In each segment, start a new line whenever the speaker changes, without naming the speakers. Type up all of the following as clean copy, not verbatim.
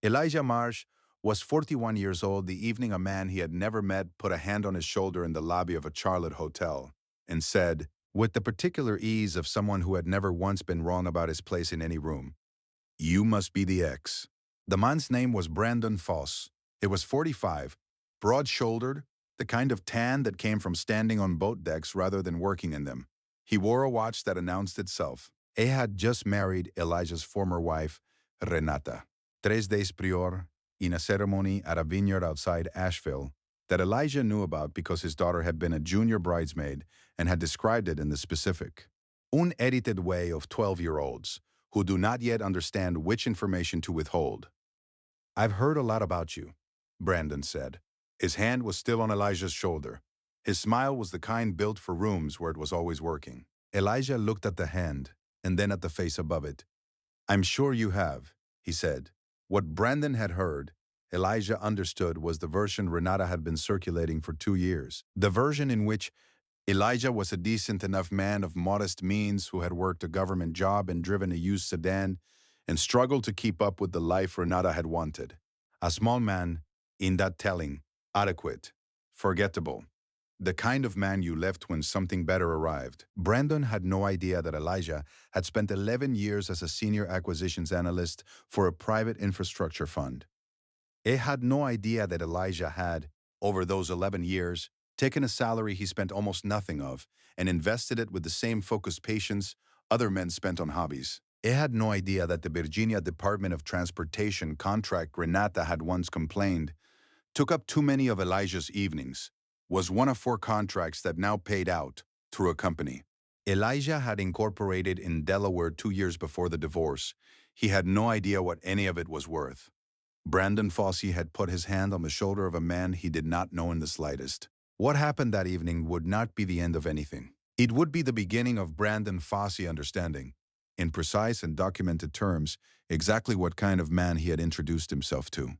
Elijah Marsh was 41 years old the evening a man he had never met put a hand on his shoulder in the lobby of a Charlotte hotel and said, with the particular ease of someone who had never once been wrong about his place in any room, "You must be the ex." The man's name was Brandon Foss. He was 45, broad-shouldered, the kind of tan that came from standing on boat decks rather than working in them. He wore a watch that announced itself. He had just married Elijah's former wife, Renata. 3 days prior, in a ceremony at a vineyard outside Asheville, that Elijah knew about because his daughter had been a junior bridesmaid and had described it in the specific. Unedited way of 12-year-olds who do not yet understand which information to withhold. "I've heard a lot about you," Brandon said. His hand was still on Elijah's shoulder. His smile was the kind built for rooms where it was always working. Elijah looked at the hand and then at the face above it. "I'm sure you have," he said. What Brandon had heard, Elijah understood, was the version Renata had been circulating for 2 years. The version in which Elijah was a decent enough man of modest means who had worked a government job and driven a used sedan and struggled to keep up with the life Renata had wanted. A small man, in that telling, adequate, forgettable. The kind of man you left when something better arrived. Brandon had no idea that Elijah had spent 11 years as a senior acquisitions analyst for a private infrastructure fund. He had no idea that Elijah had, over those 11 years, taken a salary he spent almost nothing of and invested it with the same focused patience other men spent on hobbies. He had no idea that the Virginia Department of Transportation contract Renata had once complained took up too many of Elijah's evenings, was one of 4 contracts that now paid out through a company. Elijah had incorporated in Delaware 2 years before the divorce. He had no idea what any of it was worth. Brandon Fossey had put his hand on the shoulder of a man he did not know in the slightest. What happened that evening would not be the end of anything. It would be the beginning of Brandon Fossey understanding, in precise and documented terms, exactly what kind of man he had introduced himself to.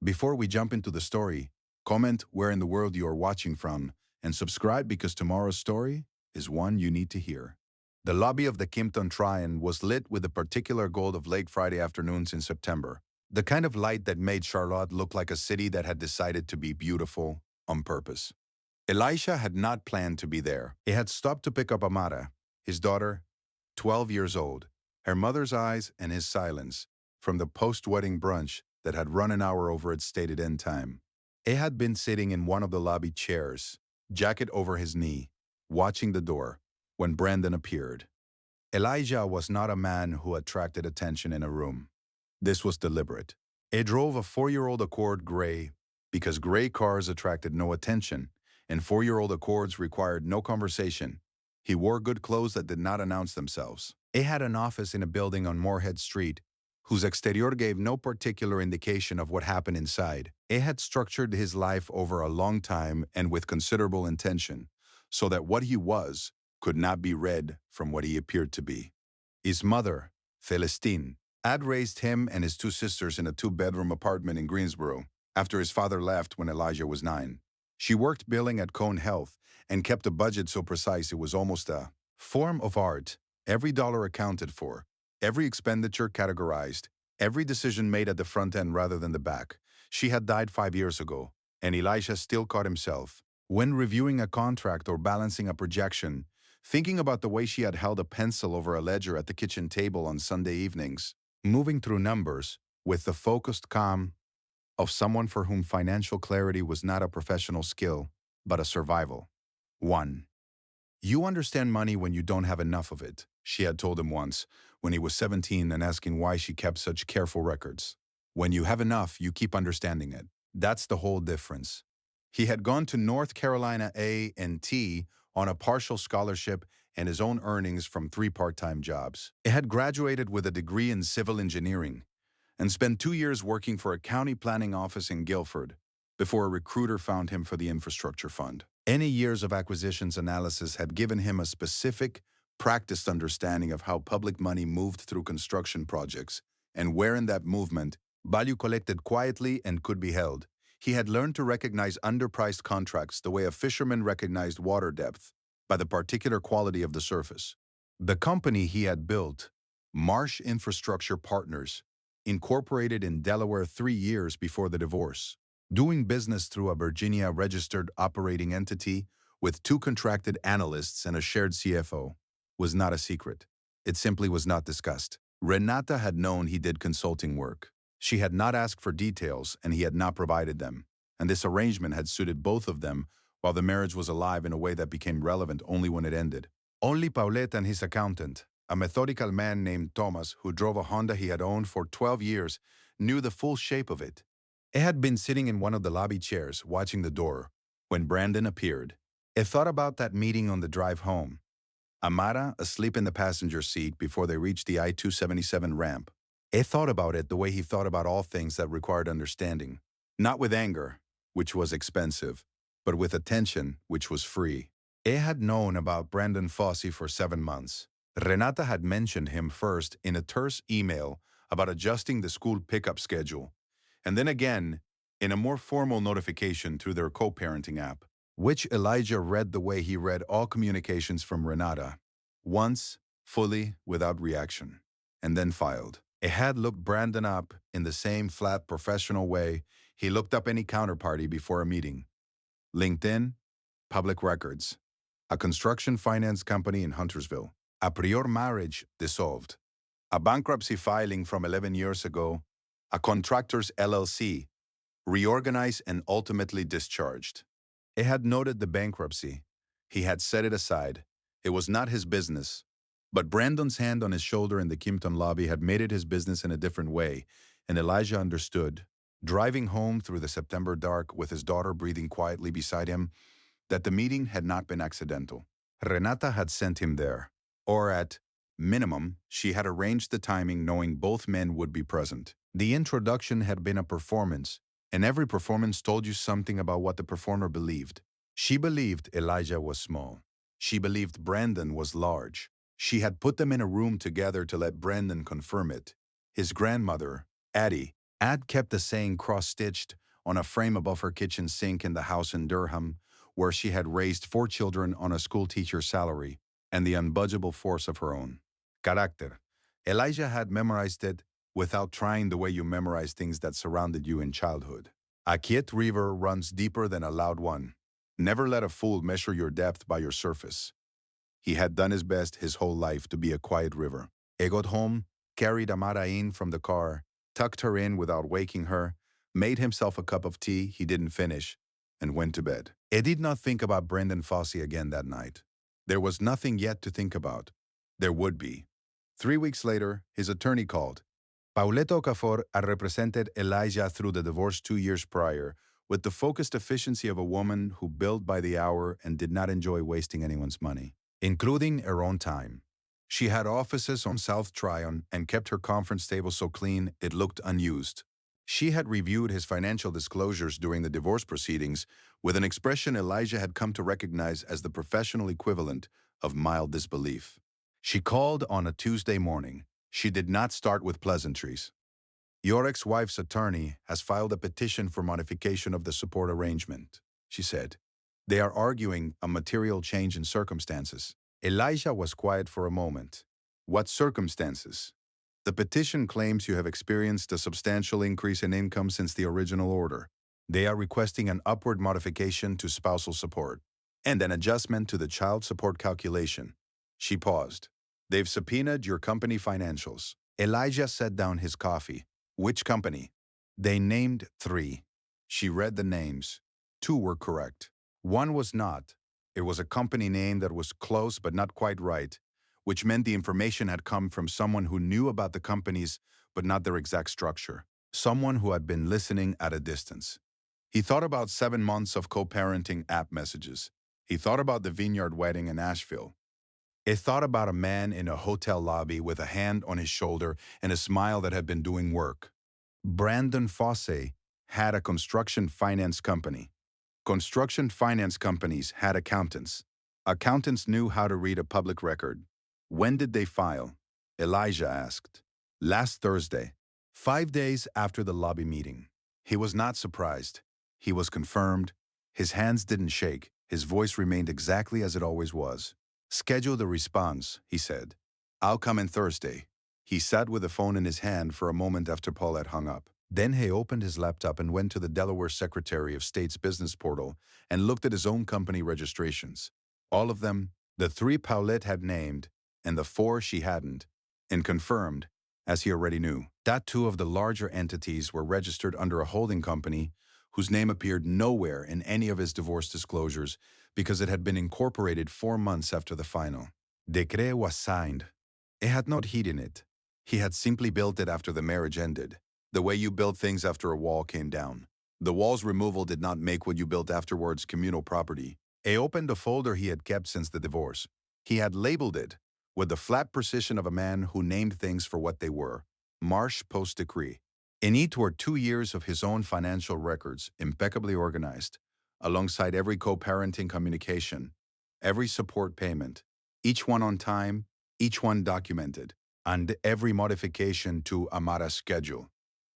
Before we jump into the story, comment where in the world you are watching from, and subscribe because tomorrow's story is one you need to hear. The lobby of the Kimpton Tryon was lit with the particular gold of late Friday afternoons in September, the kind of light that made Charlotte look like a city that had decided to be beautiful on purpose. Elisha had not planned to be there. He had stopped to pick up Amara, his daughter, 12 years old, her mother's eyes and his silence, from the post-wedding brunch that had run an hour over its stated end time. He had been sitting in one of the lobby chairs, jacket over his knee, watching the door, when Brandon appeared. Elijah was not a man who attracted attention in a room. This was deliberate. He drove a 4-year-old Accord gray because gray cars attracted no attention, and 4-year-old Accords required no conversation. He wore good clothes that did not announce themselves. He had an office in a building on Moorhead Street, whose exterior gave no particular indication of what happened inside. He had structured his life over a long time and with considerable intention, so that what he was could not be read from what he appeared to be. His mother, Celestine, had raised him and his 2 sisters in a 2-bedroom apartment in Greensboro after his father left when Elijah was 9. She worked billing at Cone Health and kept a budget so precise it was almost a form of art. Every dollar accounted for, every expenditure categorized, every decision made at the front end rather than the back. She had died 5 years ago, and Elisha still caught himself, when reviewing a contract or balancing a projection, thinking about the way she had held a pencil over a ledger at the kitchen table on Sunday evenings, moving through numbers with the focused calm of someone for whom financial clarity was not a professional skill, but a survival. 1. "You understand money when you don't have enough of it," she had told him once, when he was 17 and asking why she kept such careful records. "When you have enough, you keep understanding it. That's the whole difference." He had gone to North Carolina A&T on a partial scholarship and his own earnings from 3 part-time jobs. He had graduated with a degree in civil engineering and spent 2 years working for a county planning office in Guilford before a recruiter found him for the infrastructure fund. Any years of acquisitions analysis had given him a specific, practiced understanding of how public money moved through construction projects and where in that movement value collected quietly and could be held. He had learned to recognize underpriced contracts the way a fisherman recognized water depth, by the particular quality of the surface. The company he had built, Marsh Infrastructure Partners, incorporated in Delaware 3 years before the divorce. Doing business through a Virginia-registered operating entity with 2 contracted analysts and a shared CFO was not a secret. It simply was not discussed. Renata had known he did consulting work. She had not asked for details, and he had not provided them. And this arrangement had suited both of them while the marriage was alive in a way that became relevant only when it ended. Only Paulette and his accountant, a methodical man named Thomas who drove a Honda he had owned for 12 years, knew the full shape of it. He had been sitting in one of the lobby chairs, watching the door, when Brandon appeared. He thought about that meeting on the drive home. Amara asleep in the passenger seat before they reached the I-277 ramp. He thought about it the way he thought about all things that required understanding. Not with anger, which was expensive, but with attention, which was free. He had known about Brandon Fossey for 7 months. Renata had mentioned him first in a terse email about adjusting the school pickup schedule, and then again in a more formal notification through their co-parenting app, which Elijah read the way he read all communications from Renata. Once, fully, without reaction, and then filed. He had looked Brandon up in the same flat, professional way he looked up any counterparty before a meeting. LinkedIn, public records, a construction finance company in Huntersville, a prior marriage dissolved, a bankruptcy filing from 11 years ago, a contractor's LLC, reorganized and ultimately discharged. He had noted the bankruptcy. He had set it aside. It was not his business. But Brandon's hand on his shoulder in the Kimpton lobby had made it his business in a different way, and Elijah understood, driving home through the September dark with his daughter breathing quietly beside him, that the meeting had not been accidental. Renata had sent him there, or at minimum, she had arranged the timing knowing both men would be present. The introduction had been a performance, and every performance told you something about what the performer believed. She believed Elijah was small. She believed Brandon was large. She had put them in a room together to let Brandon confirm it. His grandmother, Addie, had kept the saying cross-stitched on a frame above her kitchen sink in the house in Durham, where she had raised 4 children on a schoolteacher's salary and the unbudgeable force of her own. Carácter. Elijah had memorized it without trying the way you memorize things that surrounded you in childhood. A quiet river runs deeper than a loud one. Never let a fool measure your depth by your surface. He had done his best his whole life to be a quiet river. He got home, carried Amara in from the car, tucked her in without waking her, made himself a cup of tea he didn't finish, and went to bed. He did not think about Brandon Fossey again that night. There was nothing yet to think about. There would be. 3 weeks later, his attorney called. Paulette Okafor had represented Elijah through the divorce 2 years prior, with the focused efficiency of a woman who billed by the hour and did not enjoy wasting anyone's money, including her own time. She had offices on South Tryon and kept her conference table so clean it looked unused. She had reviewed his financial disclosures during the divorce proceedings with an expression Elijah had come to recognize as the professional equivalent of mild disbelief. She called on a Tuesday morning. She did not start with pleasantries. Your ex-wife's attorney has filed a petition for modification of the support arrangement, she said. They are arguing a material change in circumstances. Elijah was quiet for a moment. What circumstances? The petition claims you have experienced a substantial increase in income since the original order. They are requesting an upward modification to spousal support and an adjustment to the child support calculation. She paused. They've subpoenaed your company financials. Elijah set down his coffee. Which company? They named 3. She read the names. 2 were correct. 1 was not. It was a company name that was close but not quite right, which meant the information had come from someone who knew about the companies but not their exact structure. Someone who had been listening at a distance. He thought about 7 months of co-parenting app messages. He thought about the Vineyard wedding in Asheville. He thought about a man in a hotel lobby with a hand on his shoulder and a smile that had been doing work. Brandon Fossey had a construction finance company. Construction finance companies had accountants. Accountants knew how to read a public record. When did they file? Elijah asked. Last Thursday, 5 days after the lobby meeting. He was not surprised. He was confirmed. His hands didn't shake. His voice remained exactly as it always was. Schedule the response, he said. I'll come in Thursday. He sat with the phone in his hand for a moment after Paulette hung up. Then he opened his laptop and went to the Delaware Secretary of State's business portal and looked at his own company registrations. All of them, the three Paulette had named and the four she hadn't, and confirmed, as he already knew, that two of the larger entities were registered under a holding company whose name appeared nowhere in any of his divorce disclosures because it had been incorporated 4 months after the final. Decret was signed. It had not heat in it. He had simply built it after the marriage ended, the way you build things after a wall came down. The wall's removal did not make what you built afterwards communal property. He opened a folder he had kept since the divorce. He had labeled it, with the flat precision of a man who named things for what they were, Marsh Post Decree. In it were 2 years of his own financial records, impeccably organized, alongside every co-parenting communication, every support payment, each one on time, each one documented, and every modification to Amara's schedule,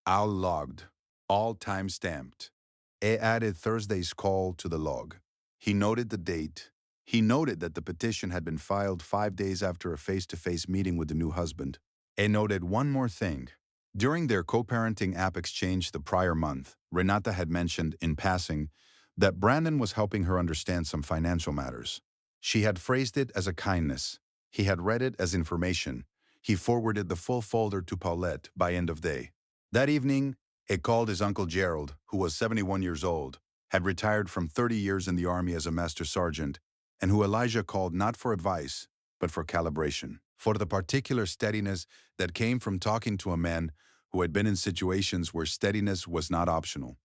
all logged, all time-stamped. He added Thursday's call to the log. He noted the date. He noted that the petition had been filed 5 days after a face-to-face meeting with the new husband. He noted one more thing. During their co-parenting app exchange the prior month, Renata had mentioned, in passing, that Brandon was helping her understand some financial matters. She had phrased it as a kindness. He had read it as information. He forwarded the full folder to Paulette by end of day. That evening, he called his Uncle Gerald, who was 71 years old, had retired from 30 years in the Army as a master sergeant, and who Elijah called not for advice, but for calibration, for the particular steadiness that came from talking to a man who had been in situations where steadiness was not optional.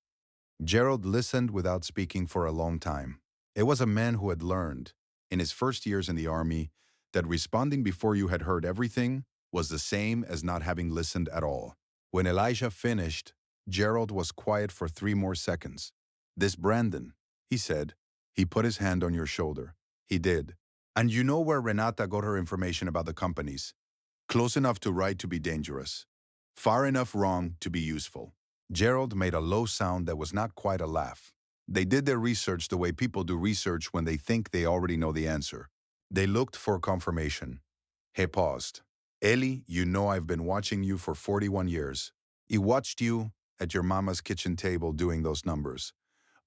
Gerald listened without speaking for a long time. It was a man who had learned, in his first years in the Army, that responding before you had heard everything was the same as not having listened at all. When Elijah finished, Gerald was quiet for 3 more seconds. "This Brandon," he said. He put his hand on your shoulder. He did. "And you know where Renata got her information about the companies? Close enough to right to be dangerous. Far enough wrong to be useful." Gerald made a low sound that was not quite a laugh. "They did their research the way people do research when they think they already know the answer. They looked for confirmation." He paused. "Ellie, you know I've been watching you for 41 years. I watched you at your mama's kitchen table doing those numbers.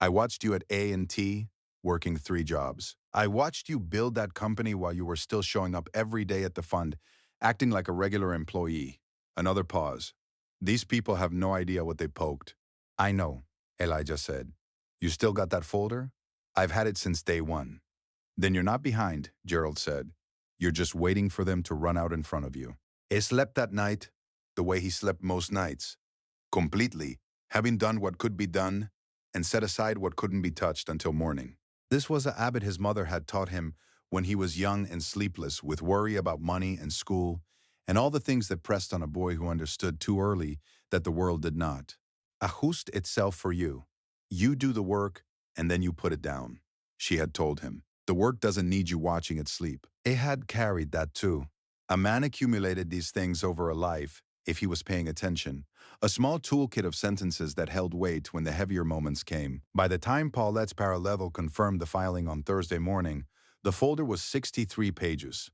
I watched you at A&T working 3 jobs. I watched you build that company while you were still showing up every day at the fund, acting like a regular employee." Another pause. "These people have no idea what they poked." "I know," Elijah said. "You still got that folder?" "I've had it since day one." "Then you're not behind," Gerald said. "You're just waiting for them to run out in front of you." He slept that night the way he slept most nights, completely, having done what could be done and set aside what couldn't be touched until morning. This was a habit his mother had taught him when he was young and sleepless with worry about money and school and all the things that pressed on a boy who understood too early that the world did not. "Ajuste itself for you. You do the work and then you put it down," she had told him. "The work doesn't need you watching it sleep." He had carried that too. A man accumulated these things over a life, if he was paying attention, a small toolkit of sentences that held weight when the heavier moments came. By the time Paulette's paralegal confirmed the filing on Thursday morning, the folder was 63 pages.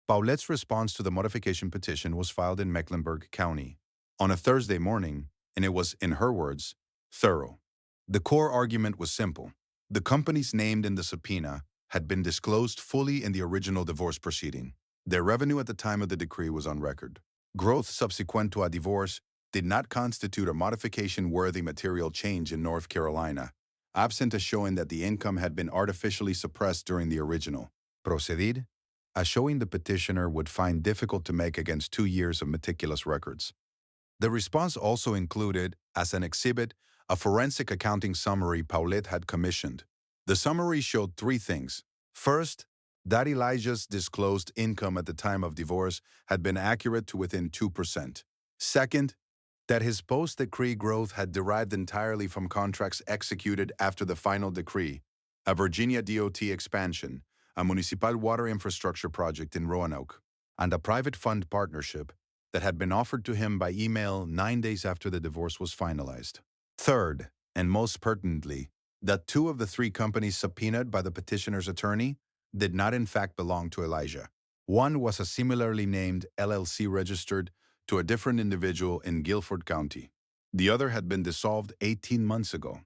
Paulette's response to the modification petition was filed in Mecklenburg County on a Thursday morning, and it was, in her words, thorough. The core argument was simple. The companies named in the subpoena had been disclosed fully in the original divorce proceeding. Their revenue at the time of the decree was on record. Growth subsequent to a divorce did not constitute a modification-worthy material change in North Carolina, absent a showing that the income had been artificially suppressed during the original. Proceed? A showing the petitioner would find difficult to make against 2 years of meticulous records. The response also included, as an exhibit, a forensic accounting summary Paulette had commissioned. The summary showed 3 things. First, that Elijah's disclosed income at the time of divorce had been accurate to within 2%. Second, that his post-decree growth had derived entirely from contracts executed after the final decree, a Virginia DOT expansion, a municipal water infrastructure project in Roanoke, and a private fund partnership that had been offered to him by email 9 days after the divorce was finalized. Third, and most pertinently, that 2 of the 3 companies subpoenaed by the petitioner's attorney did not in fact belong to Elijah. One was a similarly named LLC registered to a different individual in Guilford County. The other had been dissolved 18 months ago.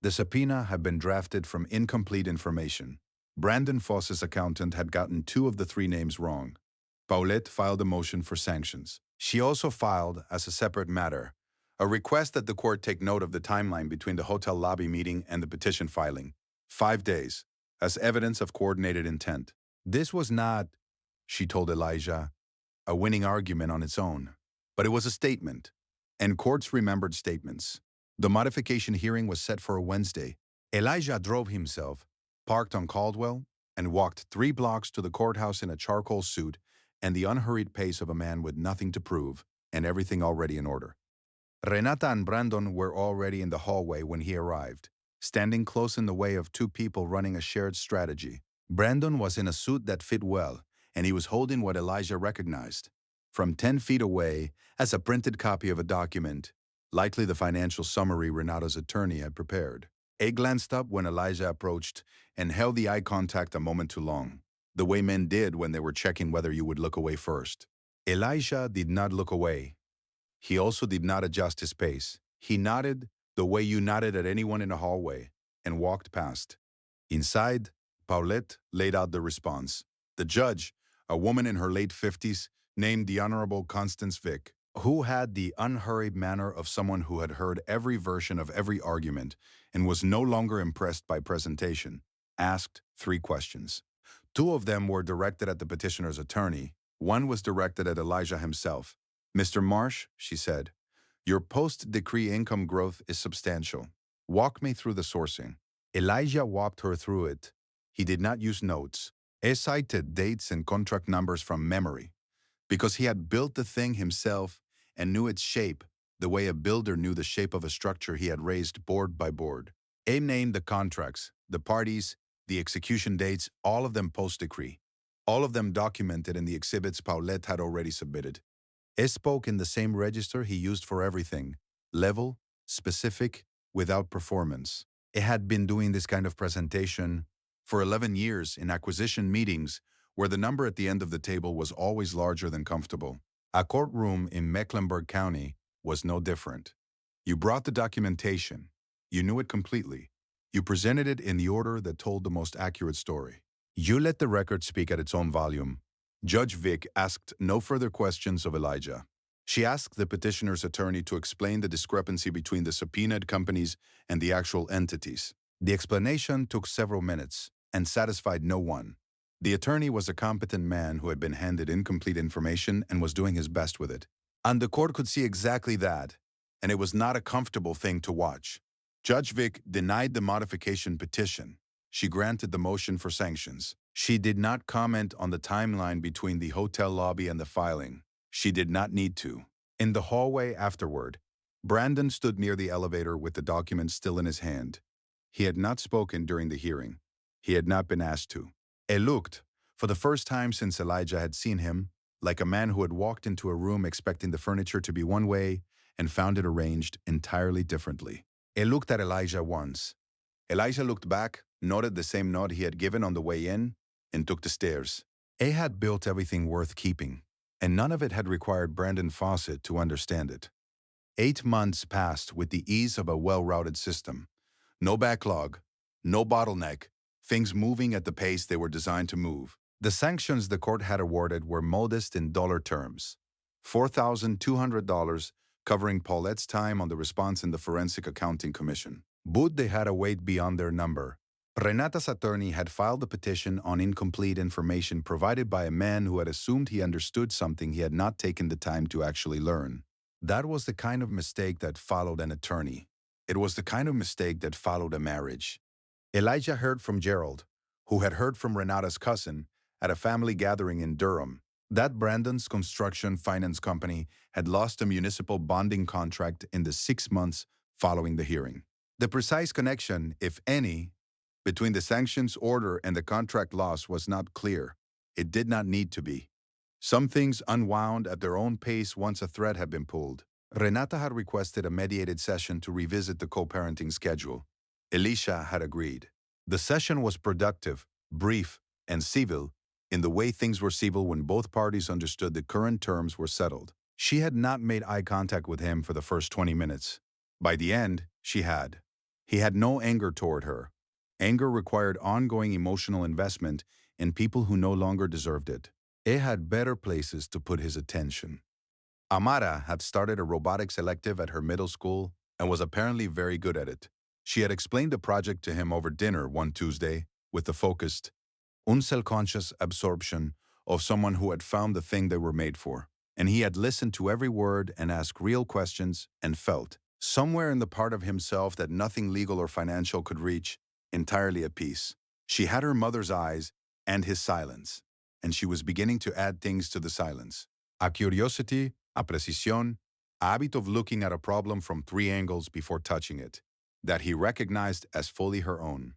The subpoena had been drafted from incomplete information. Brandon Foss's accountant had gotten two of the three names wrong. Paulette filed a motion for sanctions. She also filed, as a separate matter, a request that the court take note of the timeline between the hotel lobby meeting and the petition filing, 5 days, as evidence of coordinated intent. This was not, she told Elijah, a winning argument on its own, but it was a statement, and courts remembered statements. The modification hearing was set for a Wednesday. Elijah drove himself, parked on Caldwell, and walked 3 blocks to the courthouse in a charcoal suit and the unhurried pace of a man with nothing to prove and everything already in order. Renata and Brandon were already in the hallway when he arrived, standing close in the way of two people running a shared strategy. Brandon was in a suit that fit well, and he was holding what Elijah recognized, from 10 feet away, as a printed copy of a document, likely the financial summary Renata's attorney had prepared. A glanced up when Elijah approached and held the eye contact a moment too long, the way men did when they were checking whether you would look away first. Elijah did not look away. He also did not adjust his pace. He nodded the way you nodded at anyone in a hallway and walked past. Inside, Paulette laid out the response. The judge, a woman in her late 50s, named the Honorable Constance Vick, who had the unhurried manner of someone who had heard every version of every argument and was no longer impressed by presentation, asked 3 questions. 2 of them were directed at the petitioner's attorney. One was directed at Elijah himself. Mr. Marsh, she said, your post-decree income growth is substantial. Walk me through the sourcing. Elijah walked her through it. He did not use notes. He cited dates and contract numbers from memory, because he had built the thing himself and knew its shape the way a builder knew the shape of a structure he had raised board by board. He named the contracts, the parties, the execution dates, all of them post-decree, all of them documented in the exhibits Paulette had already submitted. He spoke in the same register he used for everything, level, specific, without performance. He had been doing this kind of presentation for 11 years in acquisition meetings where the number at the end of the table was always larger than comfortable. A courtroom in Mecklenburg County was no different. You brought the documentation. You knew it completely. You presented it in the order that told the most accurate story. You let the record speak at its own volume. Judge Vick asked no further questions of Elijah. She asked the petitioner's attorney to explain the discrepancy between the subpoenaed companies and the actual entities. The explanation took several minutes and satisfied no one. The attorney was a competent man who had been handed incomplete information and was doing his best with it. And the court could see exactly that, and it was not a comfortable thing to watch. Judge Vick denied the modification petition. She granted the motion for sanctions. She did not comment on the timeline between the hotel lobby and the filing. She did not need to. In the hallway afterward, Brandon stood near the elevator with the document still in his hand. He had not spoken during the hearing. He had not been asked to. He looked, for the first time since Elijah had seen him, like a man who had walked into a room expecting the furniture to be one way and found it arranged entirely differently. He looked at Elijah once. Elijah looked back, noted the same nod he had given on the way in, and took the stairs. He had built everything worth keeping, and none of it had required Brandon Fawcett to understand it. 8 months passed with the ease of a well-routed system. No backlog, no bottleneck, things moving at the pace they were designed to move. The sanctions the court had awarded were modest in dollar terms. $4,200 covering Paulette's time on the response in the Forensic Accounting Commission. But they had a weight beyond their number. Renata's attorney had filed a petition on incomplete information provided by a man who had assumed he understood something he had not taken the time to actually learn. That was the kind of mistake that followed an attorney. It was the kind of mistake that followed a marriage. Elijah heard from Gerald, who had heard from Renata's cousin, at a family gathering in Durham, that Brandon's construction finance company had lost a municipal bonding contract in the 6 months following the hearing. The precise connection, if any, between the sanctions order and the contract loss was not clear. It did not need to be. Some things unwound at their own pace once a thread had been pulled. Renata had requested a mediated session to revisit the co-parenting schedule. Elisha had agreed. The session was productive, brief, and civil in the way things were civil when both parties understood the current terms were settled. She had not made eye contact with him for the first 20 minutes. By the end, she had. He had no anger toward her. Anger required ongoing emotional investment in people who no longer deserved it. He had better places to put his attention. Amara had started a robotics elective at her middle school and was apparently very good at it. She had explained the project to him over dinner one Tuesday with the focused, unselfconscious absorption of someone who had found the thing they were made for. And he had listened to every word and asked real questions and felt, somewhere in the part of himself that nothing legal or financial could reach, entirely at peace. She had her mother's eyes and his silence, and she was beginning to add things to the silence. A curiosity, a precisión, a habit of looking at a problem from three angles before touching it, that he recognized as fully her own.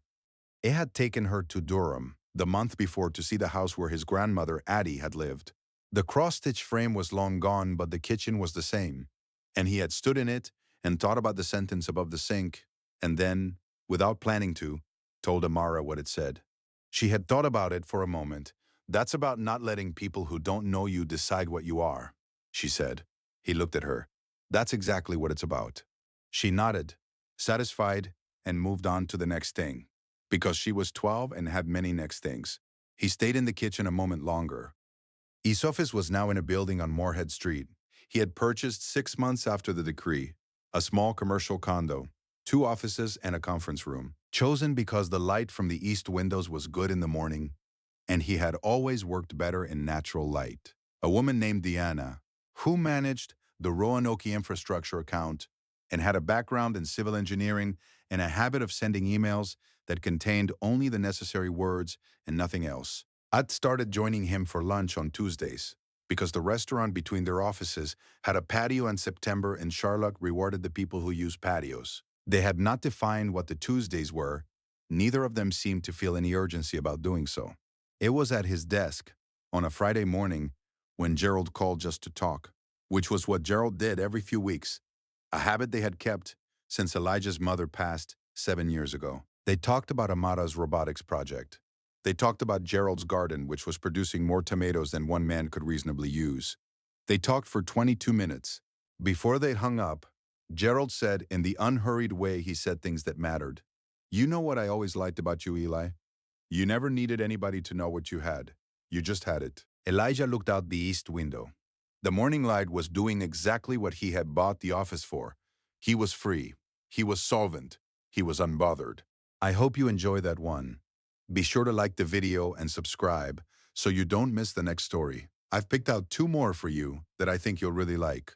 It had taken her to Durham the month before to see the house where his grandmother, Addie, had lived. The cross-stitch frame was long gone, but the kitchen was the same, and he had stood in it and thought about the sentence above the sink, and then, without planning to, told Amara what it said. She had thought about it for a moment. "That's about not letting people who don't know you decide what you are," she said. He looked at her. "That's exactly what it's about." She nodded, satisfied, and moved on to the next thing. Because she was 12 and had many next things. He stayed in the kitchen a moment longer. His office was now in a building on Moorhead Street. He had purchased 6 months after the decree, a small commercial condo, 2 offices and a conference room, chosen because the light from the east windows was good in the morning, and he had always worked better in natural light. A woman named Diana, who managed the Roanoke infrastructure account and had a background in civil engineering and a habit of sending emails that contained only the necessary words and nothing else, had started joining him for lunch on Tuesdays, because the restaurant between their offices had a patio in September and Charlotte rewarded the people who used patios. They had not defined what the Tuesdays were. Neither of them seemed to feel any urgency about doing so. It was at his desk, on a Friday morning, when Gerald called just to talk, which was what Gerald did every few weeks, a habit they had kept since Elijah's mother passed 7 years ago. They talked about Amara's robotics project. They talked about Gerald's garden, which was producing more tomatoes than one man could reasonably use. They talked for 22 minutes. Before they hung up, Gerald said in the unhurried way he said things that mattered, "You know what I always liked about you, Eli? You never needed anybody to know what you had. You just had it." Elijah looked out the east window. The morning light was doing exactly what he had bought the office for. He was free. He was solvent. He was unbothered. I hope you enjoy that one. Be sure to like the video and subscribe so you don't miss the next story. I've picked out 2 more for you that I think you'll really like.